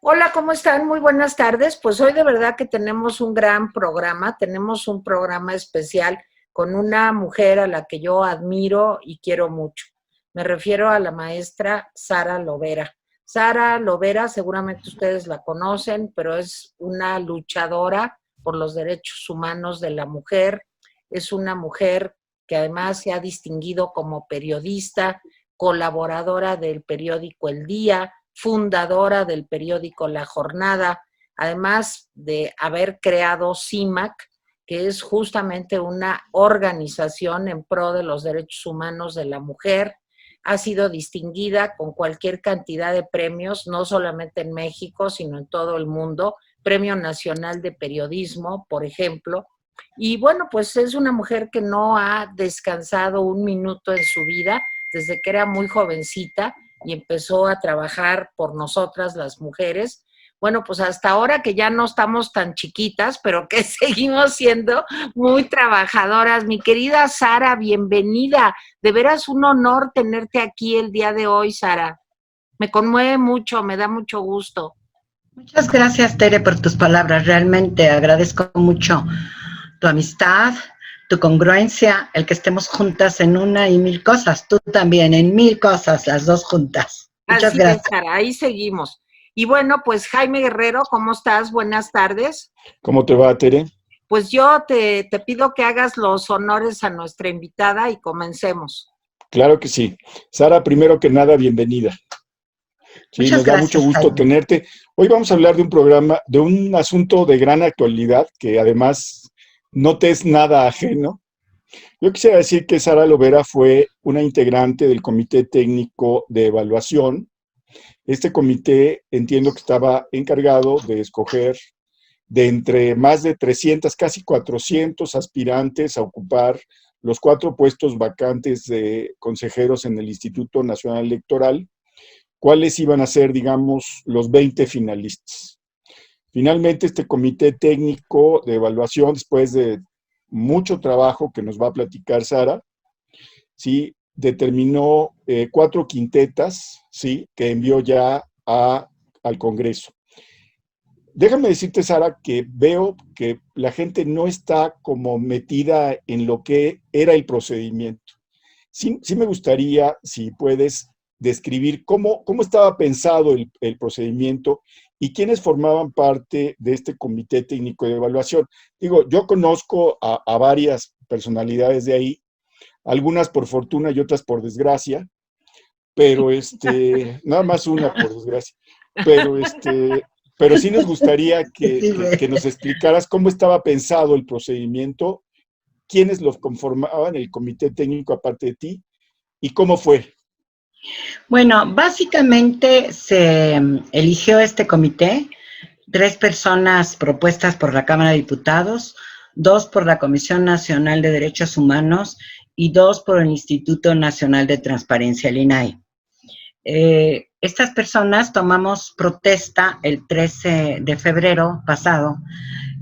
Hola, ¿cómo están? Muy buenas tardes. Pues hoy de verdad que tenemos un gran programa, tenemos un programa especial con una mujer a la que yo admiro y quiero mucho. Me refiero a la maestra Sara Lovera. Sara Lovera, seguramente ustedes la conocen, pero es una luchadora por los derechos humanos de la mujer. Es una mujer que además se ha distinguido como periodista, colaboradora del periódico El Día, fundadora del periódico La Jornada, además de haber creado CIMAC, que es justamente una organización en pro de los derechos humanos de la mujer. Ha sido distinguida con cualquier cantidad de premios, no solamente en México, sino en todo el mundo. Premio Nacional de Periodismo, por ejemplo. Y bueno, pues es una mujer que no ha descansado un minuto en su vida desde que era muy jovencita y empezó a trabajar por nosotras las mujeres. Bueno, pues hasta ahora que ya no estamos tan chiquitas, pero que seguimos siendo muy trabajadoras. Mi querida Sara, bienvenida. De veras un honor tenerte aquí el día de hoy, Sara. Me conmueve mucho, me da mucho gusto. Muchas gracias, Tere, por tus palabras. Realmente agradezco mucho tu amistad, tu congruencia, el que estemos juntas en una y mil cosas. Tú también, en mil cosas, las dos juntas. Muchas Así es, gracias. Sara, ahí seguimos. Y bueno, pues Jaime Guerrero, ¿cómo estás? Buenas tardes. ¿Cómo te va, Tere? Pues yo te pido que hagas los honores a nuestra invitada y comencemos. Claro que sí. Sara, primero que nada, bienvenida. Sí, Muchas nos da mucho gracias, gusto Jaime. tenerte. Hoy vamos a hablar de un programa, de un asunto de gran actualidad que además no te es nada ajeno. Yo quisiera decir que Sara Lovera fue una integrante del Comité Técnico de Evaluación. Este comité entiendo que estaba encargado de escoger de entre más de 300, casi 400 aspirantes a ocupar los 4 puestos vacantes de consejeros en el Instituto Nacional Electoral, cuáles iban a ser, digamos, los 20 finalistas. Finalmente, este comité técnico de evaluación, después de mucho trabajo que nos va a platicar Sara, ¿sí? Determinó 4 quintetas, ¿sí? Que envió ya al Congreso. Déjame decirte, Sara, que veo que la gente no está como metida en lo que era el procedimiento. Sí me gustaría, si puedes, describir cómo estaba pensado el procedimiento y quiénes formaban parte de este comité técnico de evaluación. Digo, yo conozco a varias personalidades de ahí, algunas por fortuna y otras por desgracia, pero nada más una por desgracia, pero pero sí nos gustaría Sí, que nos explicaras cómo estaba pensado el procedimiento, quiénes los conformaban el comité técnico aparte de ti y cómo fue. Bueno, básicamente se eligió este comité, 3 personas propuestas por la Cámara de Diputados, 2 por la Comisión Nacional de Derechos Humanos y 2 por el Instituto Nacional de Transparencia, el INAI. Estas personas tomamos protesta el 13 de febrero pasado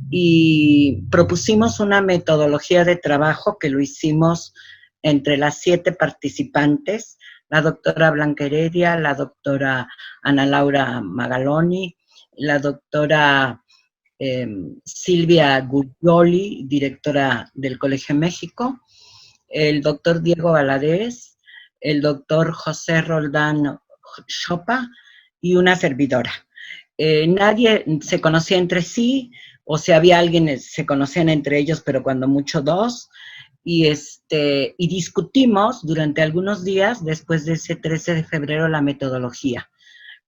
y propusimos una metodología de trabajo que lo hicimos entre las 7 participantes, la doctora Blanca Heredia, la doctora Ana Laura Magaloni, la doctora Silvia Gurrioli, directora del Colegio México, el doctor Diego Valadez, el doctor José Roldán Chopa y una servidora. Nadie se conocía entre sí, o si había alguien, se conocían entre ellos, pero cuando mucho 2, y discutimos durante algunos días, después de ese 13 de febrero, la metodología.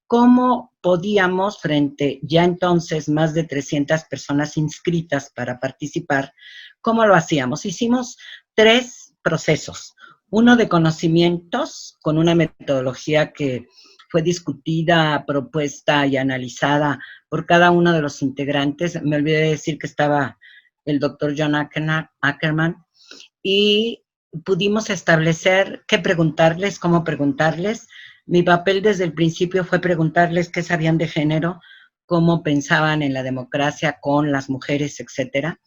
¿Cómo podíamos, frente ya entonces más de 300 personas inscritas para participar, cómo lo hacíamos? Hicimos 3 procesos. Uno de conocimientos, con una metodología que fue discutida, propuesta y analizada por cada uno de los integrantes. Me olvidé de decir que estaba el doctor John Ackerman, y pudimos establecer qué preguntarles, cómo preguntarles. Mi papel desde el principio fue preguntarles qué sabían de género, cómo pensaban en la democracia con las mujeres, etcétera.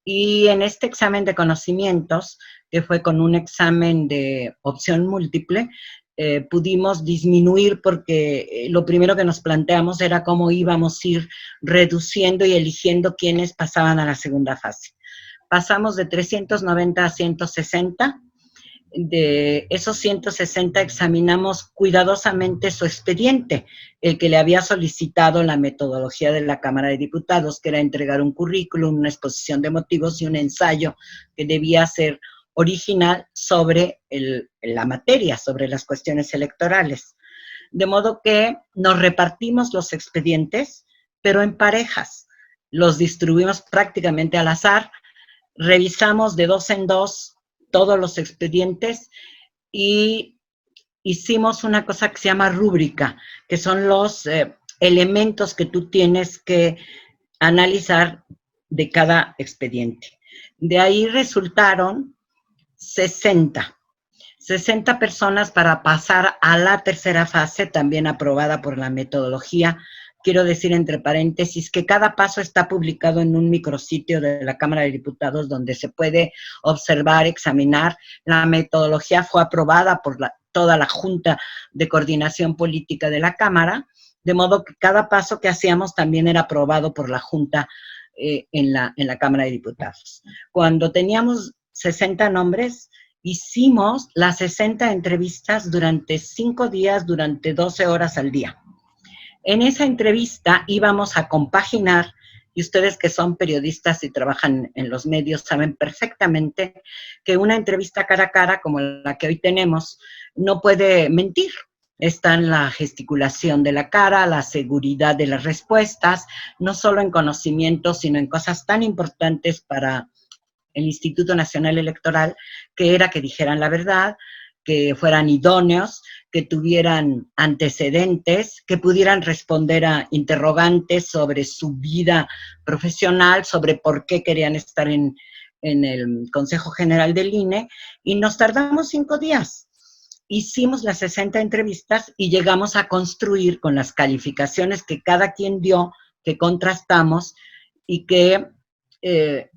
Y en este examen de conocimientos, que fue con un examen de opción múltiple, pudimos disminuir porque lo primero que nos planteamos era cómo íbamos a ir reduciendo y eligiendo quiénes pasaban a la segunda fase. Pasamos de 390 a 160. De esos 160 examinamos cuidadosamente su expediente, el que le había solicitado la metodología de la Cámara de Diputados, que era entregar un currículum, una exposición de motivos y un ensayo que debía ser original sobre la materia, sobre las cuestiones electorales. De modo que nos repartimos los expedientes, pero en parejas. Los distribuimos prácticamente al azar, revisamos de 2 en 2 todos los expedientes y hicimos una cosa que se llama rúbrica, que son los elementos que tú tienes que analizar de cada expediente. De ahí resultaron 60 personas para pasar a la tercera fase, también aprobada por la metodología. Quiero decir, entre paréntesis, que cada paso está publicado en un micrositio de la Cámara de Diputados donde se puede observar, examinar. La metodología fue aprobada por toda la Junta de Coordinación Política de la Cámara, de modo que cada paso que hacíamos también era aprobado por la Junta en la Cámara de Diputados. Cuando teníamos 60 nombres, hicimos las 60 entrevistas durante 5 días, durante 12 horas al día. En esa entrevista íbamos a compaginar, y ustedes que son periodistas y trabajan en los medios saben perfectamente que una entrevista cara a cara como la que hoy tenemos no puede mentir. Está en la gesticulación de la cara, la seguridad de las respuestas, no solo en conocimiento, sino en cosas tan importantes para el Instituto Nacional Electoral, que era que dijeran la verdad, que fueran idóneos, que tuvieran antecedentes, que pudieran responder a interrogantes sobre su vida profesional, sobre por qué querían estar en el Consejo General del INE, y nos tardamos 5 días. Hicimos las 60 entrevistas y llegamos a construir con las calificaciones que cada quien dio, que contrastamos, y que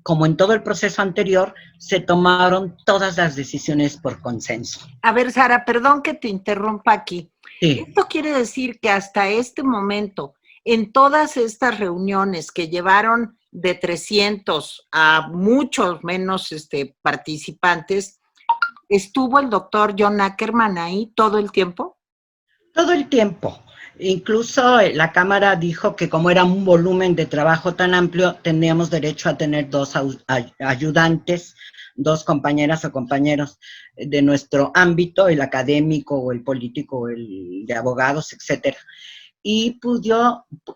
como en todo el proceso anterior, se tomaron todas las decisiones por consenso. A ver, Sara, perdón que te interrumpa aquí. Sí. Esto quiere decir que hasta este momento, en todas estas reuniones que llevaron de 300 a muchos menos participantes, ¿estuvo el doctor John Ackerman ahí todo el tiempo? Todo el tiempo. Incluso la Cámara dijo que como era un volumen de trabajo tan amplio, teníamos derecho a tener 2 ayudantes, 2 compañeras o compañeros de nuestro ámbito, el académico o el político o el de abogados, etcétera. Y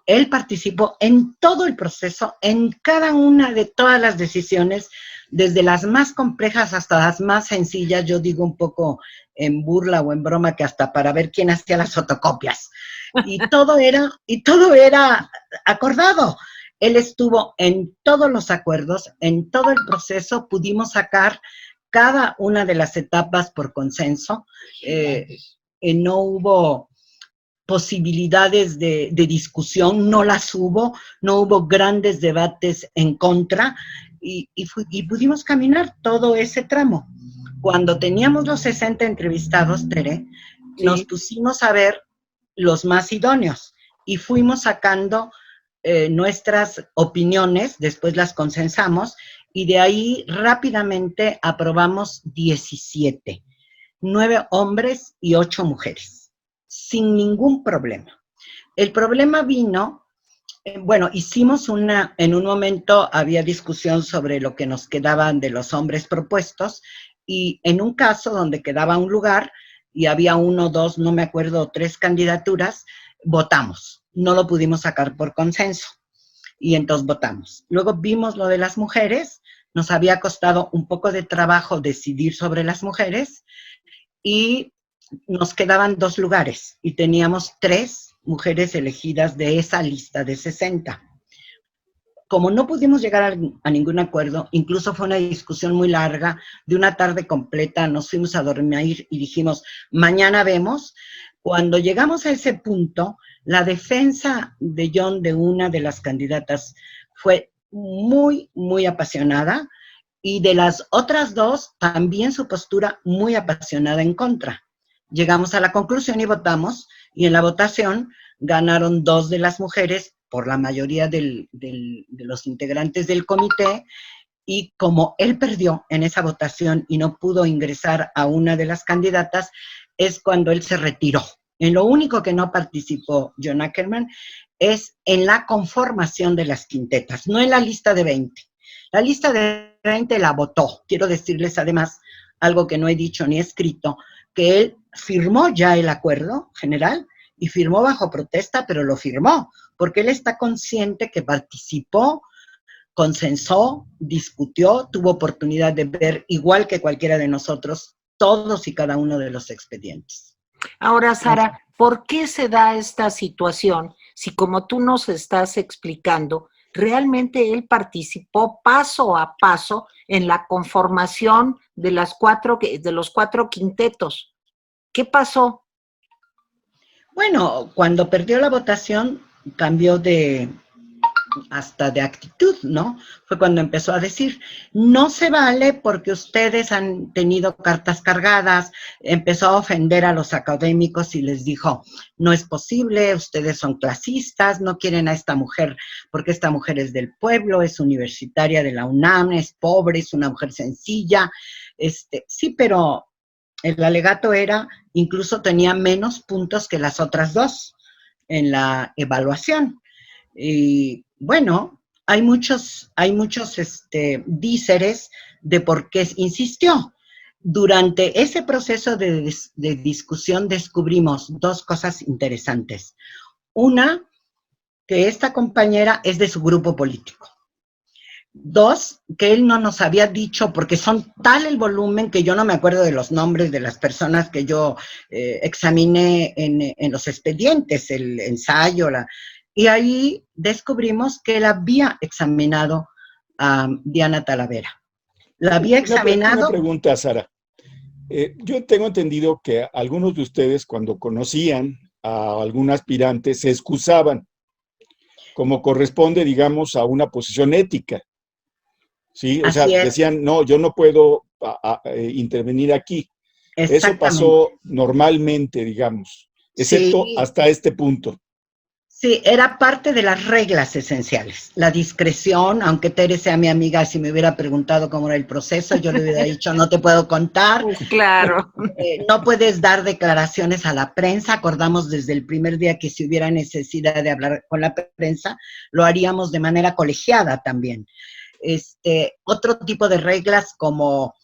él participó en todo el proceso, en cada una de todas las decisiones, desde las más complejas hasta las más sencillas, yo digo un poco en burla o en broma que hasta para ver quién hacía las fotocopias. Y todo era acordado. Él estuvo en todos los acuerdos, en todo el proceso, pudimos sacar cada una de las etapas por consenso. No hubo posibilidades de discusión, no las hubo, no hubo grandes debates en contra, y pudimos caminar todo ese tramo. Cuando teníamos los 60 entrevistados, Tere, sí, nos pusimos a ver los más idóneos y fuimos sacando nuestras opiniones, después las consensamos, y de ahí rápidamente aprobamos 17, 9 hombres y 8 mujeres, sin ningún problema. El problema vino, hicimos en un momento había discusión sobre lo que nos quedaban de los hombres propuestos, y en un caso donde quedaba un lugar, y había 1, 2, no me acuerdo, 3 candidaturas, votamos. No lo pudimos sacar por consenso, y entonces votamos. Luego vimos lo de las mujeres, nos había costado un poco de trabajo decidir sobre las mujeres, y nos quedaban 2 lugares, y teníamos 3 mujeres elegidas de esa lista de 60. Como no pudimos llegar a ningún acuerdo, incluso fue una discusión muy larga, de una tarde completa, nos fuimos a dormir y dijimos, mañana vemos. Cuando llegamos a ese punto, la defensa de John, de una de las candidatas, fue muy, muy apasionada, y de las otras 2, también su postura muy apasionada en contra. llegamos a la conclusión y votamos, y en la votación ganaron 2 de las mujeres por la mayoría de los integrantes del comité, y como él perdió en esa votación y no pudo ingresar a una de las candidatas, es cuando él se retiró. En lo único que no participó John Ackerman es en la conformación de las quintetas, no en la lista de 20. La lista de 20 la votó. Quiero decirles además algo que no he dicho ni escrito, que él firmó ya el acuerdo general y firmó bajo protesta, pero lo firmó, porque él está consciente que participó, consensó, discutió, tuvo oportunidad de ver, igual que cualquiera de nosotros, todos y cada uno de los expedientes. Ahora, Sara, ¿por qué se da esta situación si, como tú nos estás explicando, realmente él participó paso a paso en la conformación de los 4 quintetos? ¿Qué pasó? Bueno, cuando perdió la votación, cambió hasta de actitud, ¿no? Fue cuando empezó a decir, no se vale porque ustedes han tenido cartas cargadas, empezó a ofender a los académicos y les dijo, no es posible, ustedes son clasistas, no quieren a esta mujer porque esta mujer es del pueblo, es universitaria de la UNAM, es pobre, es una mujer sencilla, sí, pero el alegato era, incluso tenía menos puntos que las otras 2 en la evaluación. Y bueno, hay muchos díceres de por qué insistió. Durante ese proceso de discusión descubrimos 2 cosas interesantes. Una, que esta compañera es de su grupo político. 2, que él no nos había dicho, porque son tal el volumen que yo no me acuerdo de los nombres de las personas que yo examiné en los expedientes, el ensayo, y ahí descubrimos que él había examinado a Diana Talavera. La había examinado. Una pregunta, Sara. Yo tengo entendido que algunos de ustedes, cuando conocían a algún aspirante, se excusaban, como corresponde, digamos, a una posición ética. ¿Sí? O sea, decían, no, yo no puedo intervenir aquí. Eso pasó normalmente, digamos, excepto sí, hasta este punto. Sí, era parte de las reglas esenciales. La discreción, aunque Tere sea mi amiga, si me hubiera preguntado cómo era el proceso, yo le hubiera dicho, no te puedo contar. Pues claro. No puedes dar declaraciones a la prensa. Acordamos desde el primer día que si hubiera necesidad de hablar con la prensa, lo haríamos de manera colegiada también. Otro tipo de reglas como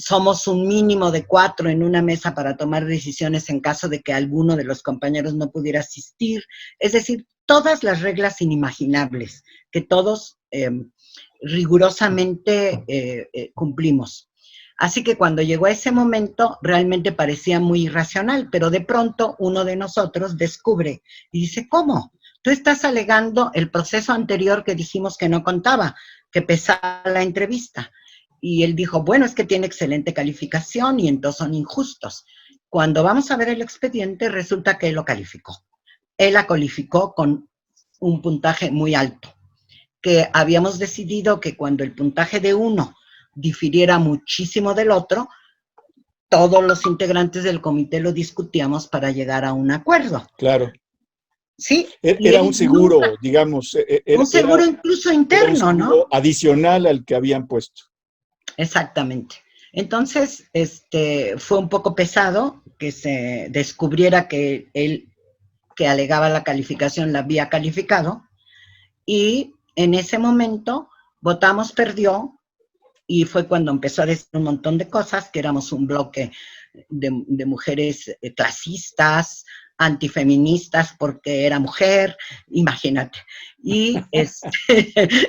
somos un mínimo de 4 en una mesa para tomar decisiones en caso de que alguno de los compañeros no pudiera asistir. Es decir, todas las reglas inimaginables que todos rigurosamente cumplimos. Así que cuando llegó a ese momento realmente parecía muy irracional, pero de pronto uno de nosotros descubre y dice, ¿cómo? Tú estás alegando el proceso anterior que dijimos que no contaba, que pesaba la entrevista. Y él dijo, bueno, es que tiene excelente calificación y entonces son injustos. Cuando vamos a ver el expediente, resulta que él lo calificó. Él la calificó con un puntaje muy alto, que habíamos decidido que cuando el puntaje de uno difiriera muchísimo del otro, todos los integrantes del comité lo discutíamos para llegar a un acuerdo. Claro. Sí. Era un seguro, digamos. Un seguro incluso interno, ¿no? Adicional al que habían puesto. Exactamente. Entonces, fue un poco pesado que se descubriera que él, que alegaba la calificación, la había calificado, y en ese momento votamos, perdió, y fue cuando empezó a decir un montón de cosas, que éramos un bloque de mujeres clasistas, antifeministas porque era mujer, imagínate. Y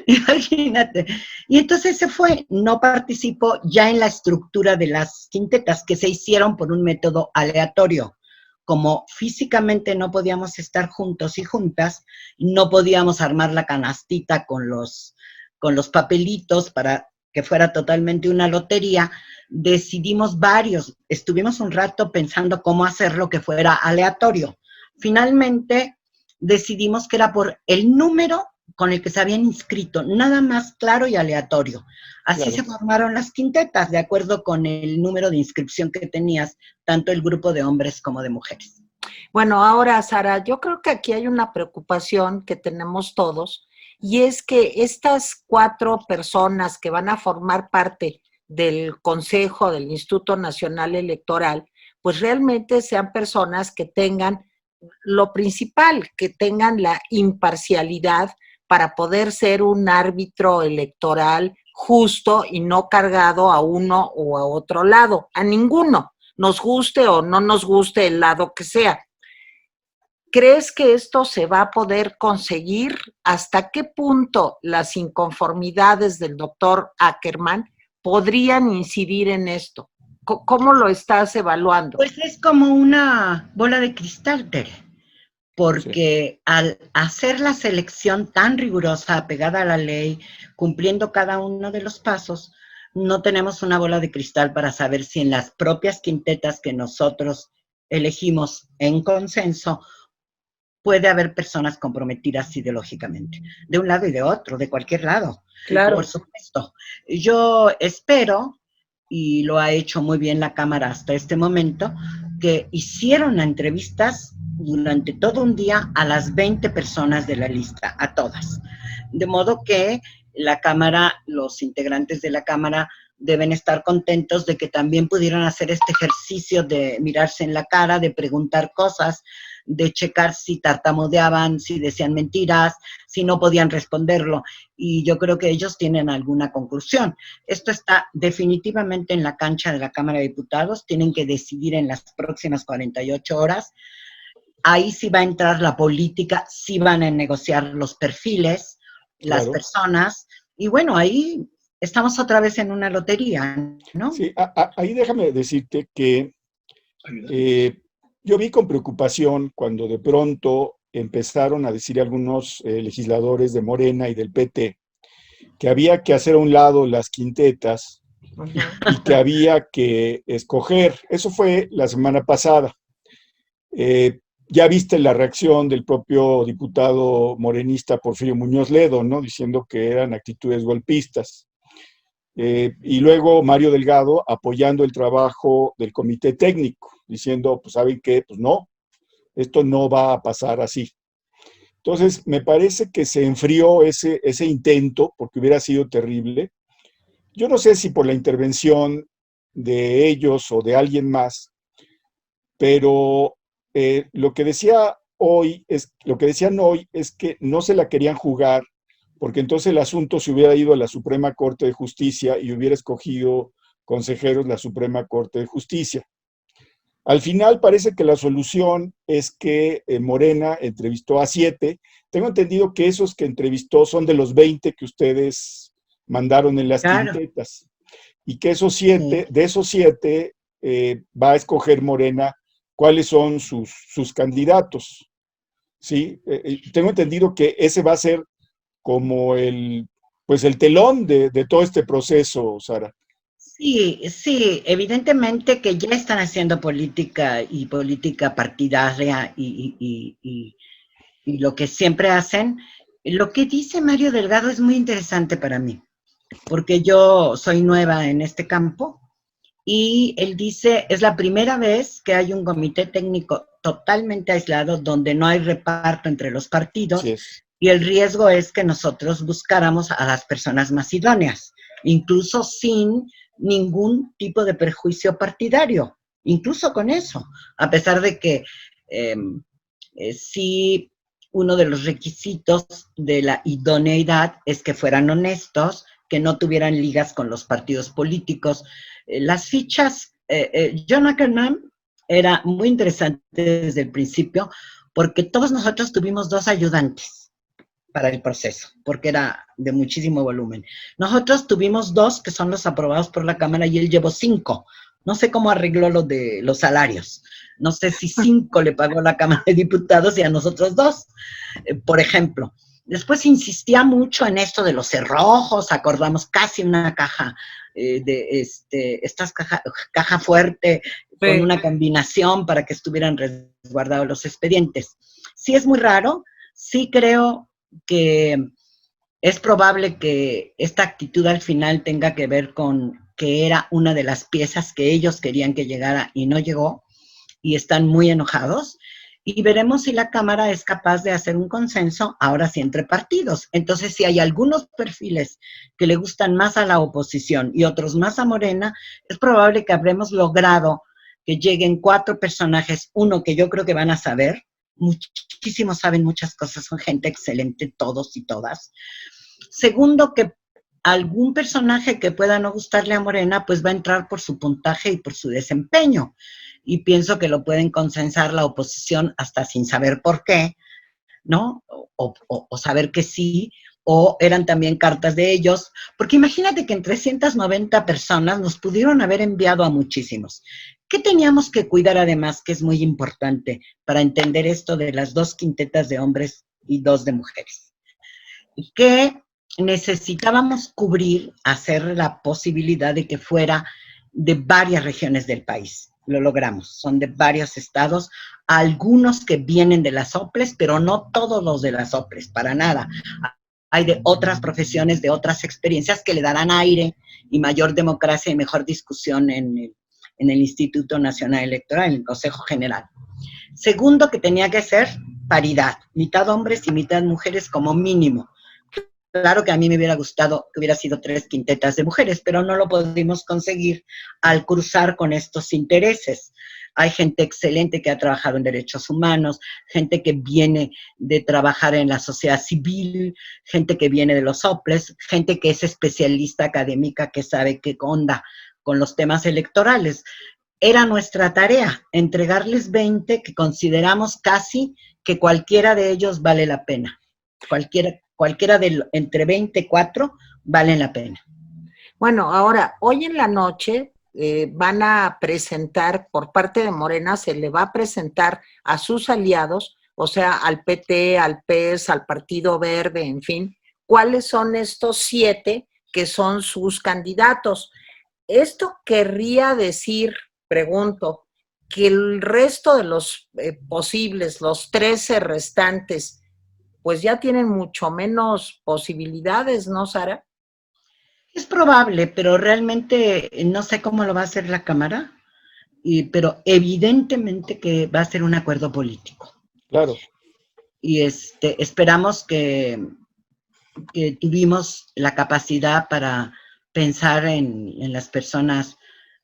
imagínate. Y entonces se fue, no participó ya en la estructura de las quintetas que se hicieron por un método aleatorio. Como físicamente no podíamos estar juntos y juntas, no podíamos armar la canastita con los papelitos para que fuera totalmente una lotería, decidimos varios, estuvimos un rato pensando cómo hacerlo que fuera aleatorio. Finalmente decidimos que era por el número con el que se habían inscrito, nada más claro y aleatorio. Así Claro. se formaron las quintetas, de acuerdo con el número de inscripción que tenías, tanto el grupo de hombres como de mujeres. Bueno, ahora, Sara, yo creo que aquí hay una preocupación que tenemos todos, y es que estas 4 personas que van a formar parte del Consejo del Instituto Nacional Electoral, pues realmente sean personas que tengan lo principal, que tengan la imparcialidad para poder ser un árbitro electoral justo y no cargado a uno o a otro lado, a ninguno, nos guste o no nos guste el lado que sea. ¿Crees que esto se va a poder conseguir? ¿Hasta qué punto las inconformidades del doctor Ackerman podrían incidir en esto? ¿Cómo lo estás evaluando? Pues es como una bola de cristal, Tere, porque sí, al hacer la selección tan rigurosa, apegada a la ley, cumpliendo cada uno de los pasos, no tenemos una bola de cristal para saber si en las propias quintetas que nosotros elegimos en consenso puede haber personas comprometidas ideológicamente, de un lado y de otro, de cualquier lado. Claro. Por supuesto. Yo espero, y lo ha hecho muy bien la Cámara hasta este momento, que hicieron entrevistas durante todo un día a las 20 personas de la lista, a todas. De modo que la Cámara, los integrantes de la Cámara deben estar contentos de que también pudieron hacer este ejercicio de mirarse en la cara, de preguntar cosas, de checar si tartamudeaban, si decían mentiras, si no podían responderlo. Y yo creo que ellos tienen alguna conclusión. Esto está definitivamente en la cancha de la Cámara de Diputados, tienen que decidir en las próximas 48 horas. Ahí sí va a entrar la política, sí van a negociar los perfiles, las personas, y bueno, ahí estamos otra vez en una lotería, ¿no? Sí, ahí déjame decirte que yo vi con preocupación cuando de pronto empezaron a decir algunos legisladores de Morena y del PT que había que hacer a un lado las quintetas y que había que escoger. Eso fue la semana pasada. Ya viste la reacción del propio diputado morenista Porfirio Muñoz Ledo, ¿no? Diciendo que eran actitudes golpistas. Y luego Mario Delgado apoyando el trabajo del comité técnico, diciendo, pues, ¿saben qué? Pues no, esto no va a pasar así. Entonces, me parece que se enfrió ese intento, porque hubiera sido terrible. Yo no sé si por la intervención de ellos o de alguien más, pero lo que decían hoy es que no se la querían jugar porque entonces el asunto se hubiera ido a la Suprema Corte de Justicia y hubiera escogido consejeros la Suprema Corte de Justicia. Al final parece que la solución es que Morena entrevistó a 7. Tengo entendido que esos que entrevistó son de los 20 que ustedes mandaron en las quintetas. Y que esos 7, de esos 7, va a escoger Morena cuáles son sus candidatos. ¿Sí? Tengo entendido que ese va a ser como el telón de todo este proceso, Sara. Sí, sí, evidentemente que ya están haciendo política y política partidaria y lo que siempre hacen. Lo que dice Mario Delgado es muy interesante para mí, porque yo soy nueva en este campo y él dice, es la primera vez que hay un comité técnico totalmente aislado donde no hay reparto entre los partidos. Sí es. Y el riesgo es que nosotros buscáramos a las personas más idóneas, incluso sin ningún tipo de perjuicio partidario, incluso con eso, a pesar de que sí, uno de los requisitos de la idoneidad es que fueran honestos, que no tuvieran ligas con los partidos políticos. Las fichas, John Ackerman era muy interesante desde el principio, porque todos nosotros tuvimos 2 ayudantes para el proceso, porque era de muchísimo volumen. Nosotros tuvimos 2 que son los aprobados por la Cámara y él llevó 5. No sé cómo arregló lo de los salarios. No sé si 5 le pagó la Cámara de Diputados y a nosotros 2, por ejemplo. Después insistía mucho en esto de los cerrojos, acordamos casi una caja caja fuerte, con una combinación para que estuvieran resguardados los expedientes. Sí es muy raro, sí creo que Es probable que esta actitud al final tenga que ver con que era una de las piezas que ellos querían que llegara y no llegó, y están muy enojados, y veremos si la Cámara es capaz de hacer un consenso, ahora sí, entre partidos. Entonces, si hay algunos perfiles que le gustan más a la oposición y otros más a Morena, es probable que habremos logrado que lleguen 4 personajes, uno que yo creo que van a saber, muchísimos saben muchas cosas, son gente excelente, todos y todas. Segundo, que algún personaje que pueda no gustarle a Morena, pues va a entrar por su puntaje y por su desempeño. Y pienso que lo pueden consensar la oposición hasta sin saber por qué, ¿no? O saber que sí, o eran también cartas de ellos, porque imagínate que en 390 personas nos pudieron haber enviado a muchísimos. ¿Qué teníamos que cuidar además, que es muy importante para entender esto de las 2 quintetas de hombres y 2 de mujeres? Que necesitábamos cubrir, hacer la posibilidad de que fuera de varias regiones del país. Lo logramos, son de varios estados, algunos que vienen de las OPLES, pero no todos los de las OPLES, para nada. Hay de otras profesiones, de otras experiencias que le darán aire y mayor democracia y mejor discusión en el Instituto Nacional Electoral, en el Consejo General. Segundo, que tenía que ser paridad, mitad hombres y mitad mujeres como mínimo. Claro que a mí me hubiera gustado que hubiera sido 3 quintetas de mujeres, pero no lo pudimos conseguir al cruzar con estos intereses. Hay gente excelente que ha trabajado en derechos humanos, gente que viene de trabajar en la sociedad civil, gente que viene de los OPLES, gente que es especialista académica que sabe qué onda con los temas electorales. Era nuestra tarea, entregarles 20 que consideramos casi que cualquiera de ellos vale la pena. Cualquiera de entre 24 valen la pena. Bueno, ahora, hoy en la noche van a presentar, por parte de Morena, se le va a presentar a sus aliados, o sea, al PT, al PES, al Partido Verde, en fin, cuáles son estos 7 que son sus candidatos. Esto querría decir, pregunto, que el resto de los posibles, los 13 restantes, pues ya tienen mucho menos posibilidades, ¿no, Sara? Es probable, pero realmente no sé cómo lo va a hacer la Cámara, pero evidentemente que va a ser un acuerdo político. Claro. Y esperamos que tuvimos la capacidad para pensar en las personas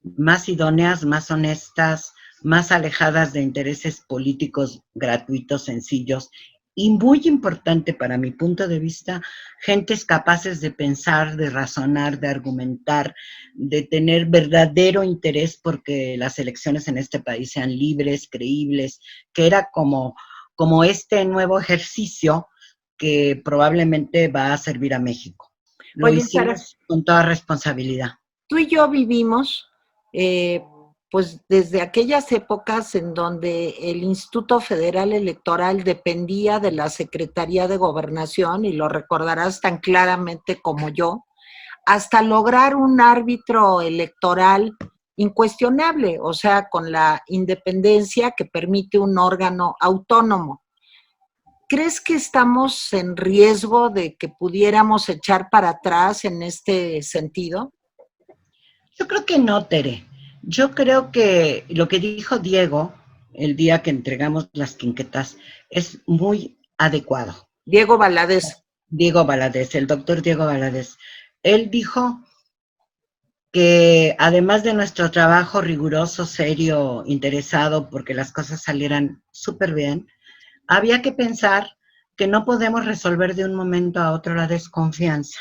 más idóneas, más honestas, más alejadas de intereses políticos gratuitos, sencillos, y muy importante para mi punto de vista, gentes capaces de pensar, de razonar, de argumentar, de tener verdadero interés porque las elecciones en este país sean libres, creíbles, que era como este nuevo ejercicio que probablemente va a servir a México. Lo Oye, hicimos Sara, con toda responsabilidad. tú y yo vivimos, pues desde aquellas épocas en donde el Instituto Federal Electoral dependía de la Secretaría de Gobernación, y lo recordarás tan claramente como yo, hasta lograr un árbitro electoral incuestionable, o sea, con la independencia que permite un órgano autónomo. ¿Crees que estamos en riesgo de que pudiéramos echar para atrás en este sentido? Yo creo que no, Tere. Yo creo que lo que dijo Diego el día que entregamos las quinquetas es muy adecuado. Diego Valadez. Diego Valadez, el doctor Diego Valadez. Él dijo que además de nuestro trabajo riguroso, serio, interesado, porque las cosas salieran súper bien, había que pensar que no podemos resolver de un momento a otro la desconfianza.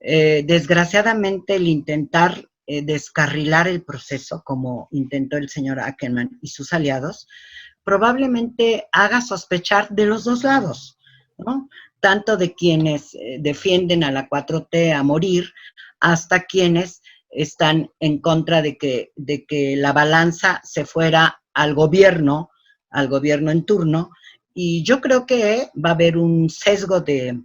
Desgraciadamente, el intentar descarrilar el proceso, como intentó el señor Ackerman y sus aliados, probablemente haga sospechar de los dos lados, ¿no? Tanto de quienes defienden a la 4T a morir, hasta quienes están en contra de que la balanza se fuera al gobierno en turno, y yo creo que va a haber un sesgo de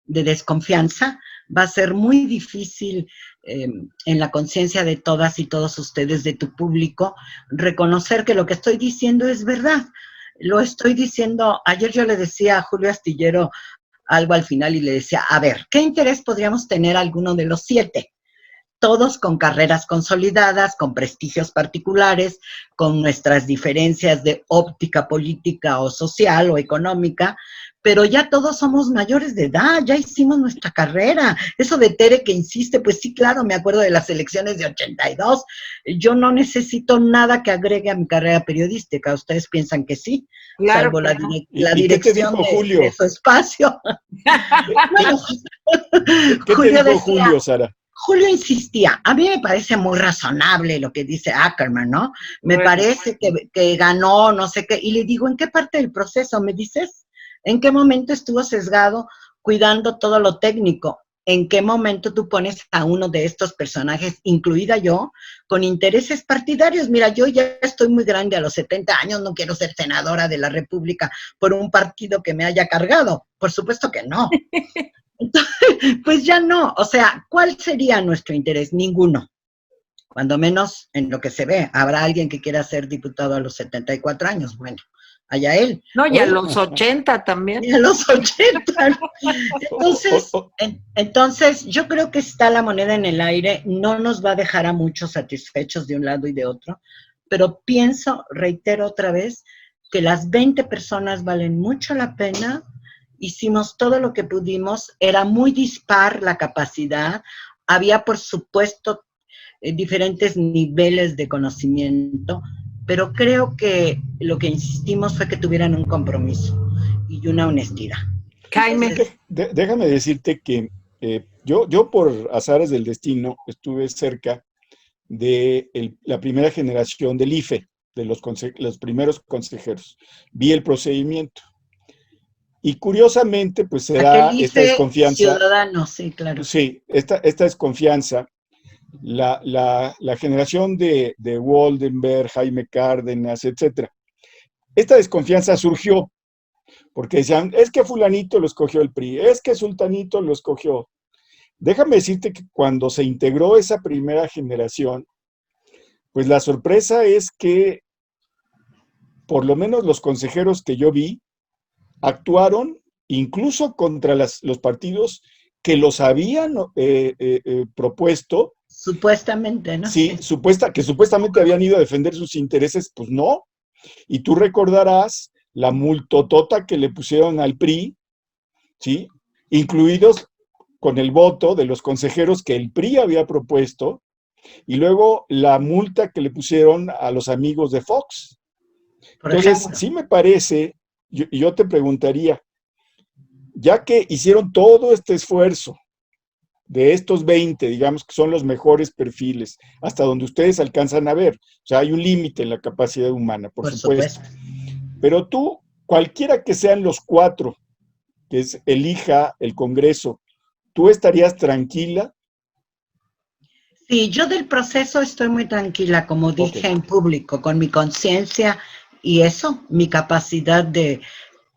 desconfianza. Va a ser muy difícil en la conciencia de todas y todos ustedes, de tu público, reconocer que lo que estoy diciendo es verdad. Lo estoy diciendo, ayer yo le decía a Julio Astillero, algo al final y le decía, a ver, ¿qué interés podríamos tener alguno de los 7? Todos con carreras consolidadas, con prestigios particulares, con nuestras diferencias de óptica política o social o económica, pero ya todos somos mayores de edad, ya hicimos nuestra carrera. Eso de Tere que insiste, pues sí, claro, me acuerdo de las elecciones de 82. Yo no necesito nada que agregue a mi carrera periodística. ¿Ustedes piensan que sí? Claro Salvo que la, no. la ¿Y qué te dirección dijo Julio? de su espacio. Bueno, ¿Qué te Julio dijo decía, Julio, Sara? Julio insistía, a mí me parece muy razonable lo que dice Ackerman, ¿no? Me Bueno, parece que ganó, no sé qué, y le digo, ¿en qué parte del proceso me dices? ¿En qué momento estuvo sesgado cuidando todo lo técnico? ¿En qué momento tú pones a uno de estos personajes, incluida yo, con intereses partidarios? Mira, yo ya estoy muy grande, a los 70 años, no quiero ser senadora de la República por un partido que me haya cargado. Por supuesto que no. Entonces, pues ya no, o sea, ¿cuál sería nuestro interés? Ninguno, cuando menos en lo que se ve. Habrá alguien que quiera ser diputado a los 74 años, bueno, allá él. no, y a Hoy, los 80 también. y a los 80. Entonces, O- entonces, yo creo que está la moneda en el aire, no nos va a dejar a muchos satisfechos de un lado y de otro, pero pienso, reitero otra vez, que las 20 personas valen mucho la pena. Hicimos todo lo que pudimos, era muy dispar la capacidad, había por supuesto diferentes niveles de conocimiento, pero creo que lo que insistimos fue que tuvieran un compromiso y una honestidad. Jaime, Entonces, Déjame decirte que yo por azares del destino estuve cerca de la primera generación del IFE, de los primeros consejeros. Vi el procedimiento. Y curiosamente, pues se aquel da esta IFE desconfianza, ciudadano, sí, claro. sí, esta desconfianza, la generación de Waldenberg, Jaime Cárdenas, etcétera. Esta desconfianza surgió porque decían, es que fulanito lo escogió el PRI, es que sultanito lo escogió. Déjame decirte que cuando se integró esa primera generación, pues la sorpresa es que por lo menos los consejeros que yo vi actuaron incluso contra los partidos que los habían propuesto, Supuestamente, ¿no? sí, Sí. que supuestamente habían ido a defender sus intereses, pues no. Y tú recordarás la multotota que le pusieron al PRI, ¿sí? Incluidos con el voto de los consejeros que el PRI había propuesto, y luego la multa que le pusieron a los amigos de Fox. Por Entonces, ejemplo. sí me parece, yo te preguntaría, ya que hicieron todo este esfuerzo de estos 20, digamos que son los mejores perfiles, hasta donde ustedes alcanzan a ver, o sea, hay un límite en la capacidad humana, por supuesto, pero tú, cualquiera que sean los 4 que elija el Congreso, ¿tú estarías tranquila? Sí, yo del proceso estoy muy tranquila, como Ok. dije en público, con mi conciencia y eso, mi capacidad de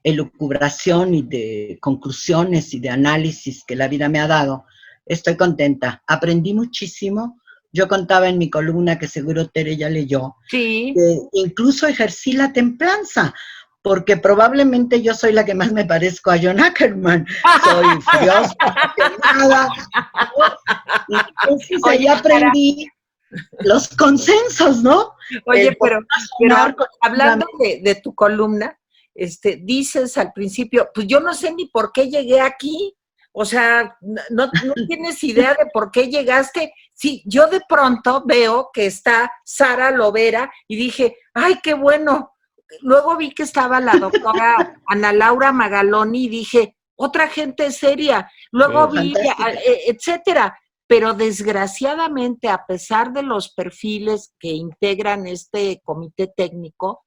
elucubración y de conclusiones y de análisis que la vida me ha dado. Estoy contenta. Aprendí muchísimo. Yo contaba en mi columna, que seguro Tere ya leyó, sí, que incluso ejercí la templanza, porque probablemente yo soy la que más me parezco a John Ackerman. Soy furiosa, apasionada, ¿no? Entonces ahí oye, Sara, aprendí los consensos, ¿no? oye, Por pero razonar hablando colectivamente. de tu columna, dices al principio, pues yo no sé ni por qué llegué aquí, o sea, no tienes idea de por qué llegaste. Sí, yo de pronto veo que está Sara Lovera y dije, ay, qué bueno. Luego vi que estaba la doctora Ana Laura Magaloni y dije, otra gente seria. Luego vi, Fantástica. etcétera. Pero desgraciadamente, a pesar de los perfiles que integran este comité técnico,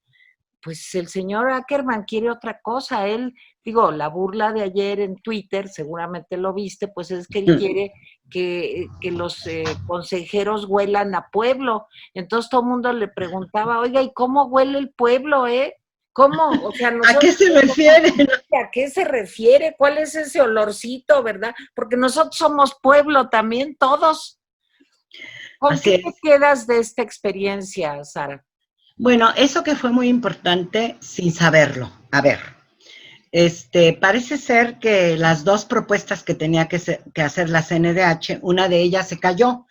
pues el señor Ackerman quiere otra cosa. Él, digo, la burla de ayer en Twitter, seguramente lo viste, pues es que él quiere que los consejeros huelan a pueblo. Entonces todo el mundo le preguntaba, oiga, ¿y cómo huele el pueblo, ¿Cómo? O sea, ¿A qué nosotros se refiere? ¿a qué se refiere? ¿Cuál es ese olorcito, verdad? Porque nosotros somos pueblo también, todos. ¿Con Así qué te es. quedas de esta experiencia, Sara? Bueno, eso que fue muy importante sin saberlo. A ver, Parece ser que las dos propuestas que tenía que hacer la CNDH, una de ellas se cayó.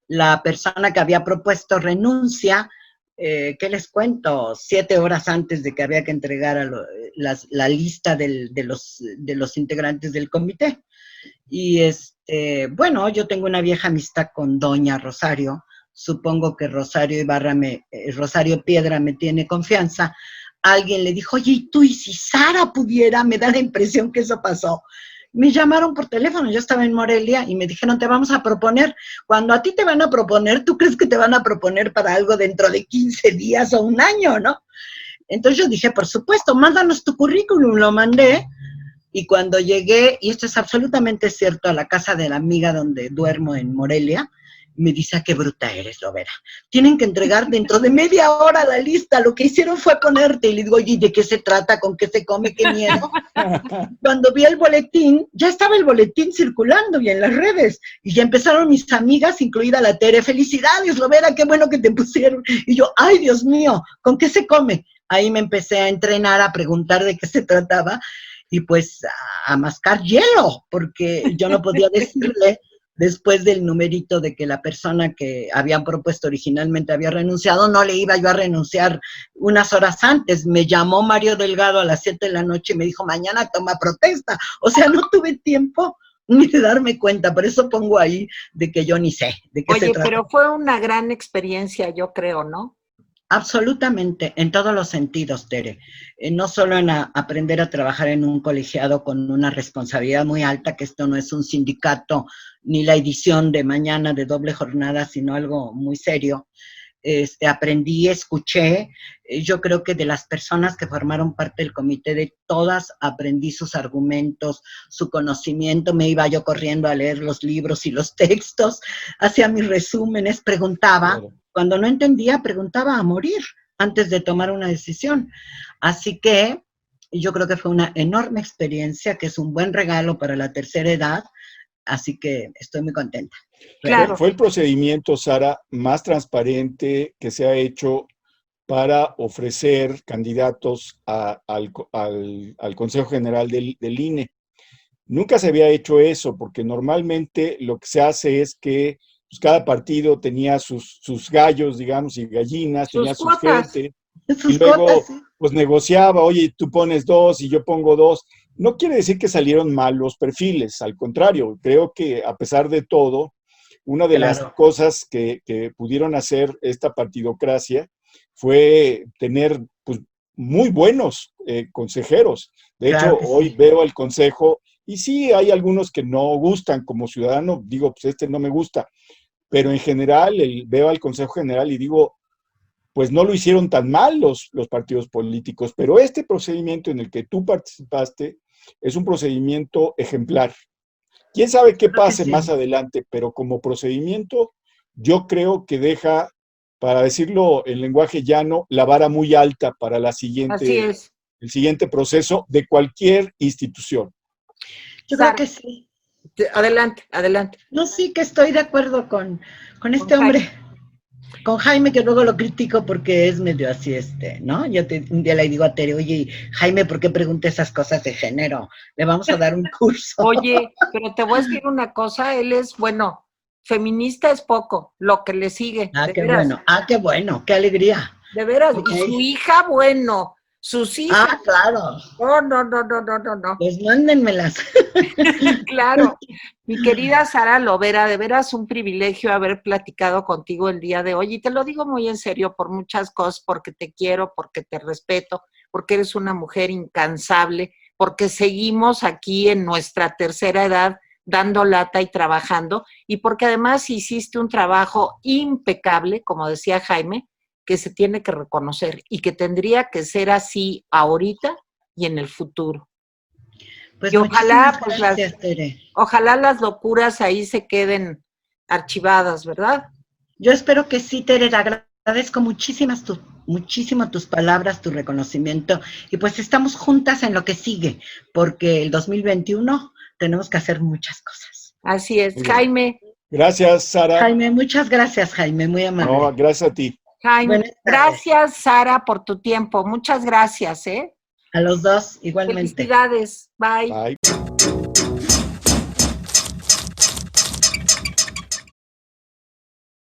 La persona que había propuesto renuncia, ¿qué les cuento? 7 horas antes de que había que entregar la lista de los integrantes del comité. Y bueno, yo tengo una vieja amistad con doña Rosario, supongo que Rosario Piedra me tiene confianza. Alguien le dijo, oye, ¿y si Sara pudiera? Me da la impresión que eso pasó. Me llamaron por teléfono, yo estaba en Morelia y me dijeron, te vamos a proponer. Cuando a ti te van a proponer, ¿tú crees que te van a proponer para algo dentro de 15 días o un año, no? Entonces yo dije, por supuesto, mándanos tu currículum, lo mandé. Y cuando llegué, y esto es absolutamente cierto, a la casa de la amiga donde duermo en Morelia, me dice, qué bruta eres, Lovera. Tienen que entregar dentro de media hora la lista. Lo que hicieron fue ponerte. Y le digo, oye, ¿de qué se trata? ¿Con qué se come? ¿Qué miedo? Cuando vi el boletín, ya estaba el boletín circulando y en las redes. Y ya empezaron mis amigas, incluida la Tere. Felicidades, Lovera, qué bueno que te pusieron. Y yo, ay, Dios mío, ¿con qué se come? Ahí me empecé a entrenar, a preguntar de qué se trataba. Y pues a mascar hielo, porque yo no podía decirle, después del numerito de que la persona que habían propuesto originalmente había renunciado, no le iba yo a renunciar unas horas antes. Me llamó Mario Delgado a las 7 de la noche y me dijo, mañana toma protesta. O sea, no tuve tiempo ni de darme cuenta, por eso pongo ahí de que yo ni sé de qué se trata. Oye, pero fue una gran experiencia, yo creo, ¿no? Absolutamente, en todos los sentidos, Tere. No solo en aprender a trabajar en un colegiado con una responsabilidad muy alta, que esto no es un sindicato ni la edición de mañana de doble jornada, sino algo muy serio. Aprendí, escuché. Yo creo que de las personas que formaron parte del comité, de todas aprendí sus argumentos, su conocimiento. Me iba yo corriendo a leer los libros y los textos, hacía mis resúmenes, preguntaba. Claro. Cuando no entendía, preguntaba a morir antes de tomar una decisión. Así que yo creo que fue una enorme experiencia, que es un buen regalo para la tercera edad, así que estoy muy contenta. Claro. Fue el procedimiento, Sara, más transparente que se ha hecho para ofrecer candidatos al Consejo General del INE. Nunca se había hecho eso, porque normalmente lo que se hace es que pues, cada partido tenía sus gallos, digamos, y gallinas, tenía su gente, y luego pues negociaba, oye, tú pones 2 y yo pongo 2. No quiere decir que salieron mal los perfiles, al contrario, creo que a pesar de todo, una de las cosas que pudieron hacer esta partidocracia fue tener pues, muy buenos consejeros. De hecho, hoy veo el consejo, y sí, hay algunos que no gustan como ciudadano, digo, pues este no me gusta, pero en general veo al Consejo General y digo, pues no lo hicieron tan mal los partidos políticos, pero este procedimiento en el que tú participaste es un procedimiento ejemplar. ¿Quién sabe qué pase más adelante? Pero como procedimiento, yo creo que deja, para decirlo en lenguaje llano, la vara muy alta para el siguiente proceso de cualquier institución. Yo creo que sí. Adelante, adelante. No, sí que estoy de acuerdo con este hombre. Con Jaime, que luego lo critico porque es medio así, ¿no? Yo un día le digo a Tere, oye, Jaime, ¿por qué pregunta esas cosas de género? Le vamos a dar un curso. Oye, pero te voy a decir una cosa, él es, bueno, feminista es poco, lo que le sigue. Qué bueno, qué alegría. De veras, okay. Y su hija, bueno, sus hijas. Ah, claro. No. Pues mándenmelas. Claro. Mi querida Sara Lovera, de veras un privilegio haber platicado contigo el día de hoy. Y te lo digo muy en serio por muchas cosas, porque te quiero, porque te respeto, porque eres una mujer incansable, porque seguimos aquí en nuestra tercera edad dando lata y trabajando, y porque además hiciste un trabajo impecable, como decía Jaime, que se tiene que reconocer y que tendría que ser así ahorita y en el futuro. Pues y ojalá, gracias, ojalá las locuras ahí se queden archivadas, ¿verdad? Yo espero que sí, Tere, agradezco muchísimo tus palabras, tu reconocimiento, y pues estamos juntas en lo que sigue, porque el 2021 tenemos que hacer muchas cosas. Así es, Jaime. Gracias, Sara. Jaime, muchas gracias, Jaime, muy amable. No, gracias a ti. Jaime, gracias, Sara, por tu tiempo. Muchas gracias, A los dos, igualmente. Felicidades. Bye. Bye.